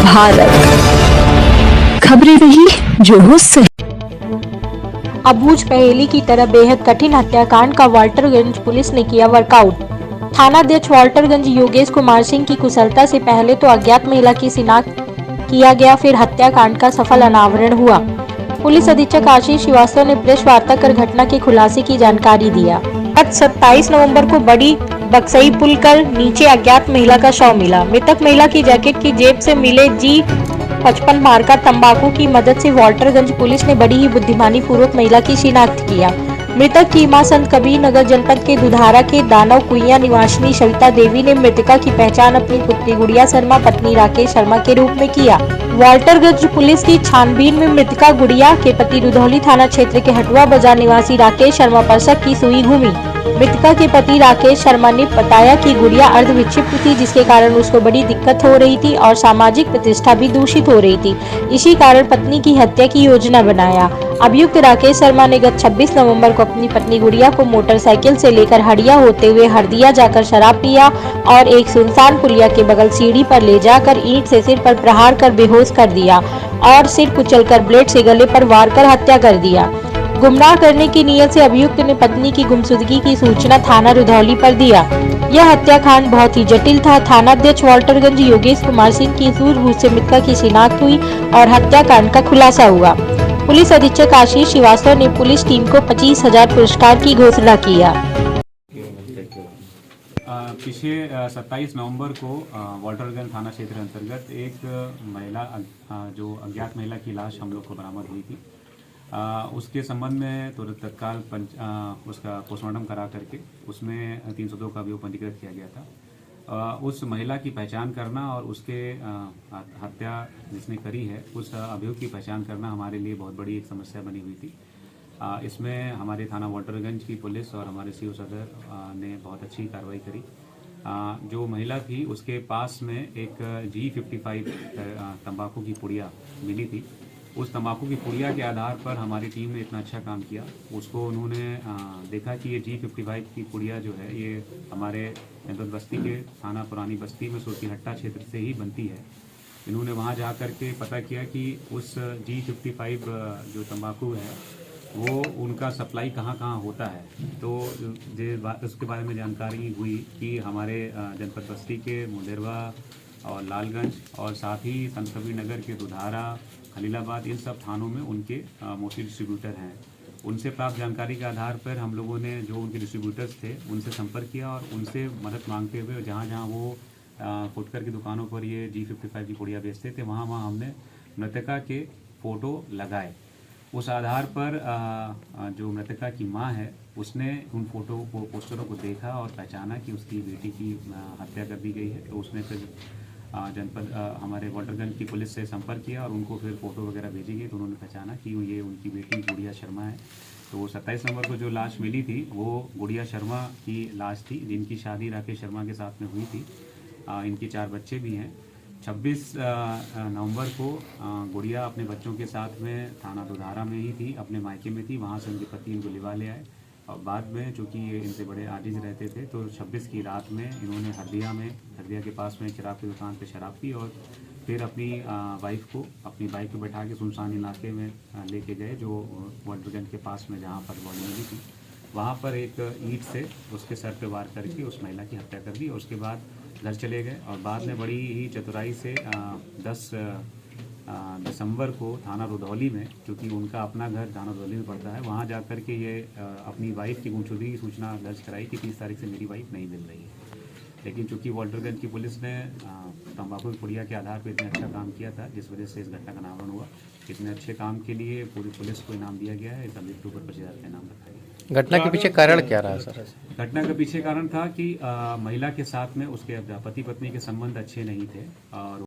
भारत खबरें रही जो हो सही। अबूझ पहेली की तरह बेहद कठिन हत्याकांड का वाल्टरगंज पुलिस ने किया वर्कआउट। थानाध्यक्ष वाल्टरगंज योगेश कुमार सिंह की कुशलता से पहले तो अज्ञात महिला की शिनाख्त किया गया, फिर हत्याकांड का सफल अनावरण हुआ। पुलिस अधीक्षक आशीष श्रीवास्तव ने प्रेस वार्ता कर घटना के खुलासे की जानकारी दिया। गत 27 नवंबर को बड़ी बक्सई पुल कर नीचे अज्ञात महिला का शव मिला। मृतक महिला की जैकेट की जेब से मिले G55 मार्का तंबाकू की मदद से वाल्टरगंज पुलिस ने बड़ी ही बुद्धिमानी पूर्वक महिला की शिनाख्त किया। मृतक की मां संत कबीर नगर जनपद के दुधारा के दानव कुइया निवासिनी सविता देवी ने मृतका की पहचान अपनी पुत्री गुड़िया शर्मा पत्नी राकेश शर्मा के रूप में किया। वाल्टरगंज पुलिस की छानबीन में मृतका गुड़िया के पति रुधौली थाना क्षेत्र के हटुआ बाजार निवासी राकेश शर्मा पर शक की सुई घूमी। मृतका के पति राकेश शर्मा ने बताया कि गुड़िया अर्धविक्षिप्त थी, जिसके कारण उसको बड़ी दिक्कत हो रही थी और सामाजिक प्रतिष्ठा भी दूषित हो रही थी। इसी कारण पत्नी की हत्या की योजना बनाया। अभियुक्त राकेश शर्मा ने गत 26 नवंबर को अपनी पत्नी गुड़िया को मोटरसाइकिल से लेकर हड़िया होते हुए हरदिया जाकर शराब पिया और एक सुनसान पुलिया के बगल सीढ़ी पर ले जाकर ईंट से सिर पर प्रहार कर बेहोश कर दिया और सिर कुचलकर ब्लेड से गले पर वार कर हत्या कर दिया। गुमराह करने की नीयत से अभियुक्त ने पत्नी की गुमशुदगी की सूचना थाना रुधौली पर दिया। यह हत्याकांड बहुत ही जटिल था। थानाध्यक्ष वाल्टरगंज योगेश कुमार सिंह की सूझबूझ से मृतका की शिनाख्त हुई और हत्याकांड का खुलासा हुआ। पुलिस अधीक्षक आशीष श्रीवास्तव ने पुलिस टीम को 25,000 पुरस्कार की घोषणा किया। पिछले 27 नवंबर को वाल्टरगंज थाना क्षेत्र अंतर्गत एक महिला जो अज्ञात महिला की लाश हम लोग को बरामद हुई थी। उसके संबंध में तुरंत तत्काल उसका पोस्टमार्टम करा करके उसमें 302 का अभियोग पंजीकृत किया गया था। उस महिला की पहचान करना और उसके हत्या जिसने करी है उस अभियोग की पहचान करना हमारे लिए बहुत बड़ी एक समस्या बनी हुई थी। इसमें हमारे थाना वाल्टरगंज की पुलिस और हमारे सीओ सदर ने बहुत अच्छी कार्रवाई करी। जो महिला थी उसके पास में एक G55 तंबाकू की पुड़िया मिली थी। उस तंबाकू की पुड़िया के आधार पर हमारी टीम ने इतना अच्छा काम किया। उसको उन्होंने देखा कि ये G55 की पुड़िया जो है ये हमारे जनपद बस्ती के थाना पुरानी बस्ती में सुरतीहट्टा क्षेत्र से ही बनती है। इन्होंने वहाँ जा कर के पता किया कि उस G55 जो तंबाकू है वो उनका सप्लाई कहाँ कहाँ होता है। तो उसके बारे में जानकारी हुई कि हमारे जनपद बस्ती के मुंडेरवा और लालगंज और साथ ही संत कबीर नगर के दुधारा, खलीलाबाद, इन सब थानों में उनके मोस्टली डिस्ट्रीब्यूटर हैं। उनसे प्राप्त जानकारी के आधार पर हम लोगों ने जो उनके डिस्ट्रीब्यूटर्स थे उनसे संपर्क किया और उनसे मदद मांगते हुए जहाँ जहाँ वो फुटकर की दुकानों पर ये G55 की पुड़िया बेचते थे वहाँ वहाँ हमने मृतका के फ़ोटो लगाए। उस आधार पर जो मृतका की मां है उसने उन फोटो को पोस्टरों को देखा और पहचाना कि उसकी बेटी की हत्या कर दी गई है। तो उसने फिर जनपद हमारे वाल्टरगंज की पुलिस से संपर्क किया और उनको फिर फ़ोटो वगैरह भेजी गई। तो उन्होंने पहचाना कि ये उनकी बेटी गुड़िया शर्मा है। तो 27 नवंबर को जो लाश मिली थी वो गुड़िया शर्मा की लाश थी, जिनकी शादी राकेश शर्मा के साथ में हुई थी। इनके 4 बच्चे भी हैं। 26 नवंबर को गुड़िया अपने बच्चों के साथ में थाना दुधारा में ही थी, अपने मायके में थी। वहाँ से उनके पति इनको लिवा ले आए और बाद में चूँकि इनसे बड़े आजिज रहते थे तो 26 की रात में इन्होंने हरदिया के पास में शराब की दुकान पे शराब पी और फिर अपनी वाइफ को अपनी बाइक पे बैठा के सुनसान इलाके में लेके गए, जो वाल्टरगंज के पास में जहाँ पर बॉडी मिली थी। वहाँ पर एक ईंट से उसके सर पे वार करके उस महिला की हत्या कर दी और उसके बाद घर चले गए। और बाद में बड़ी ही चतुराई से 10 दिसंबर को थाना रुधौली में, क्योंकि उनका अपना घर थाना रुधौली में पड़ता है, वहाँ जा कर के ये अपनी वाइफ की गुमशुदगी की सूचना दर्ज कराई कि 30 तारीख से मेरी वाइफ नहीं मिल रही है। लेकिन चूंकि वाल्टरगंज की पुलिस ने तंबाकू की पुड़िया के आधार पर इतना अच्छा काम किया था जिस वजह से इस घटना का अनावरण हुआ। इतने अच्छे काम के लिए पूरी पुलिस को इनाम दिया गया है। इस अभियुक्त के ऊपर 25,000 का इनाम रखा गया। घटना के पीछे कारण क्या रहा सर? घटना के पीछे कारण था कि महिला के साथ में उसके पति पत्नी के संबंध अच्छे नहीं थे और